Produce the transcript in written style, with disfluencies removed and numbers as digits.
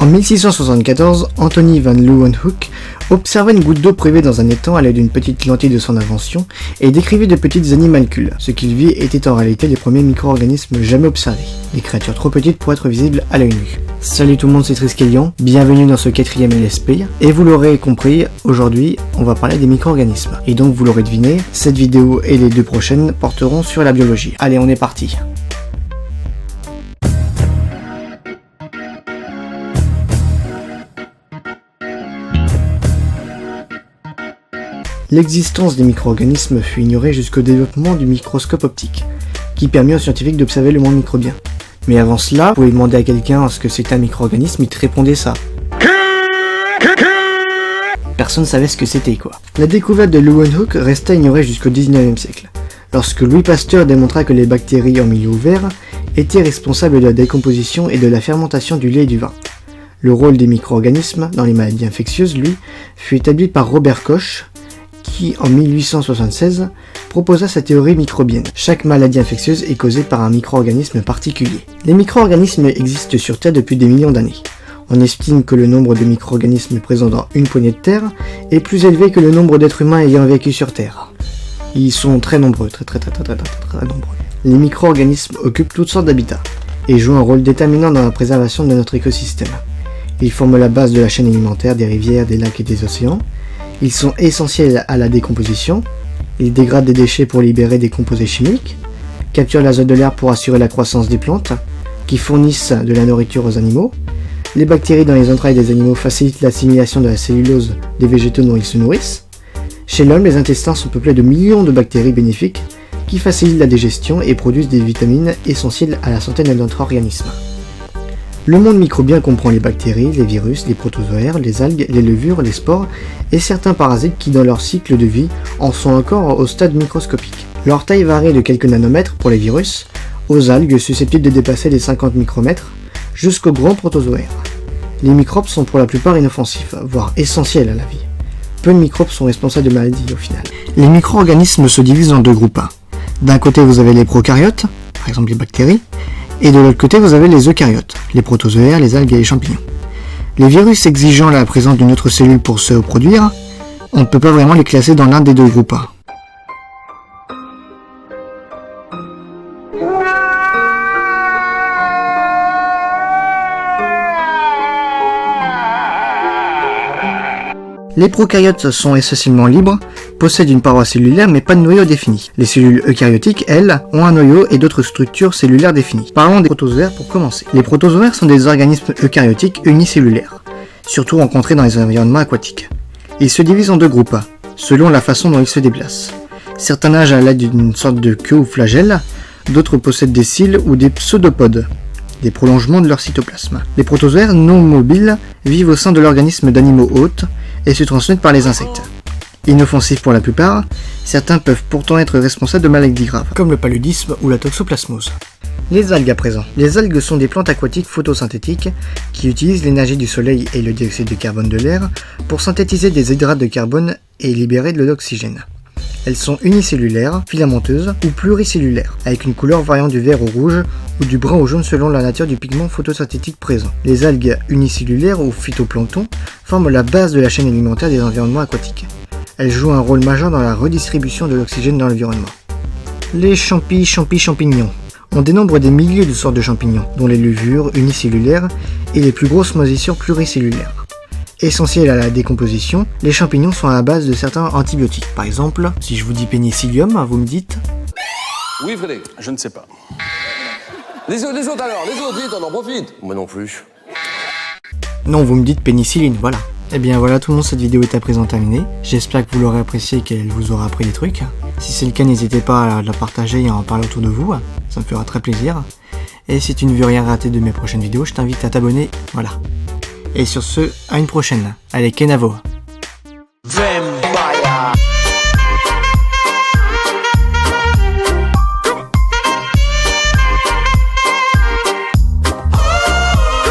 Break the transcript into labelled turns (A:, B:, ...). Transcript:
A: En 1674, Anthony van Leeuwenhoek observa une goutte d'eau privée dans un étang à l'aide d'une petite lentille de son invention et décrivait de petites animalcules. Ce qu'il vit était en réalité les premiers micro-organismes jamais observés, des créatures trop petites pour être visibles à l'œil nu. Salut tout le monde, c'est Triskelion, bienvenue dans ce 4e LSP, et vous l'aurez compris, aujourd'hui on va parler des micro-organismes. Et donc vous l'aurez deviné, cette vidéo et les deux prochaines porteront sur la biologie. Allez, on est parti. L'existence des micro-organismes fut ignorée jusqu'au développement du microscope optique, qui permit aux scientifiques d'observer le monde microbien. Mais avant cela, vous pouvez demander à quelqu'un ce que c'est un micro-organisme, il te répondait ça. Personne ne savait ce que c'était quoi. La découverte de Leeuwenhoek resta ignorée jusqu'au 19e siècle, lorsque Louis Pasteur démontra que les bactéries en milieu ouvert étaient responsables de la décomposition et de la fermentation du lait et du vin. Le rôle des micro-organismes dans les maladies infectieuses, lui, fut établi par Robert Koch, qui, en 1876, proposa sa théorie microbienne. Chaque maladie infectieuse est causée par un micro-organisme particulier. Les micro-organismes existent sur Terre depuis des millions d'années. On estime que le nombre de micro-organismes présents dans une poignée de terre est plus élevé que le nombre d'êtres humains ayant vécu sur Terre. Ils sont très nombreux, très nombreux. Les micro-organismes occupent toutes sortes d'habitats et jouent un rôle déterminant dans la préservation de notre écosystème. Ils forment la base de la chaîne alimentaire des rivières, des lacs et des océans. Ils sont essentiels à la décomposition, ils dégradent des déchets pour libérer des composés chimiques, capturent l'azote de l'air pour assurer la croissance des plantes, qui fournissent de la nourriture aux animaux. Les bactéries dans les entrailles des animaux facilitent l'assimilation de la cellulose des végétaux dont ils se nourrissent. Chez l'homme, les intestins sont peuplés de millions de bactéries bénéfiques qui facilitent la digestion et produisent des vitamines essentielles à la santé de notre organisme. Le monde microbien comprend les bactéries, les virus, les protozoaires, les algues, les levures, les spores et certains parasites qui dans leur cycle de vie en sont encore au stade microscopique. Leur taille varie de quelques nanomètres pour les virus, aux algues susceptibles de dépasser les 50 micromètres, jusqu'aux grands protozoaires. Les microbes sont pour la plupart inoffensifs, voire essentiels à la vie. Peu de microbes sont responsables de maladies au final. Les micro-organismes se divisent en deux groupes. D'un côté vous avez les prokaryotes, par exemple les bactéries, et de l'autre côté, vous avez les eucaryotes, les protozoaires, les algues et les champignons. Les virus exigeant la présence d'une autre cellule pour se reproduire, on ne peut pas vraiment les classer dans l'un des deux groupes. Les prokaryotes sont essentiellement libres, possèdent une paroi cellulaire mais pas de noyau défini. Les cellules eucaryotiques, elles, ont un noyau et d'autres structures cellulaires définies. Parlons des protozoaires pour commencer. Les protozoaires sont des organismes eucaryotiques unicellulaires, surtout rencontrés dans les environnements aquatiques. Ils se divisent en deux groupes, selon la façon dont ils se déplacent. Certains nagent à l'aide d'une sorte de queue ou flagelle, d'autres possèdent des cils ou des pseudopodes, des prolongements de leur cytoplasme. Les protozoaires non mobiles vivent au sein de l'organisme d'animaux hôtes et se transmettent par les insectes. Inoffensifs pour la plupart, certains peuvent pourtant être responsables de maladies graves, comme le paludisme ou la toxoplasmose. Les algues à présent. Les algues sont des plantes aquatiques photosynthétiques qui utilisent l'énergie du soleil et le dioxyde de carbone de l'air pour synthétiser des hydrates de carbone et libérer de l'oxygène. Elles sont unicellulaires, filamenteuses ou pluricellulaires, avec une couleur variant du vert au rouge ou du brun au jaune selon la nature du pigment photosynthétique présent. Les algues unicellulaires ou phytoplancton forment la base de la chaîne alimentaire des environnements aquatiques. Elles jouent un rôle majeur dans la redistribution de l'oxygène dans l'environnement. Les champignons. On dénombre des milliers de sortes de champignons, dont les levures unicellulaires et les plus grosses moisissures pluricellulaires. Essentiels à la décomposition, les champignons sont à la base de certains antibiotiques. Par exemple, si je vous dis pénicillium, vous me dites...
B: Oui Frédéric, je ne sais pas. Les autres alors, vite, on en profite. Moi non plus.
A: Non, vous me dites pénicilline, voilà. Et bien voilà tout le monde, cette vidéo est à présent terminée. J'espère que vous l'aurez appréciée et qu'elle vous aura appris des trucs. Si c'est le cas, n'hésitez pas à la partager et à en parler autour de vous, ça me fera très plaisir. Et si tu ne veux rien rater de mes prochaines vidéos, je t'invite à t'abonner, voilà. Et sur ce, à une prochaine. Allez, Kenavo!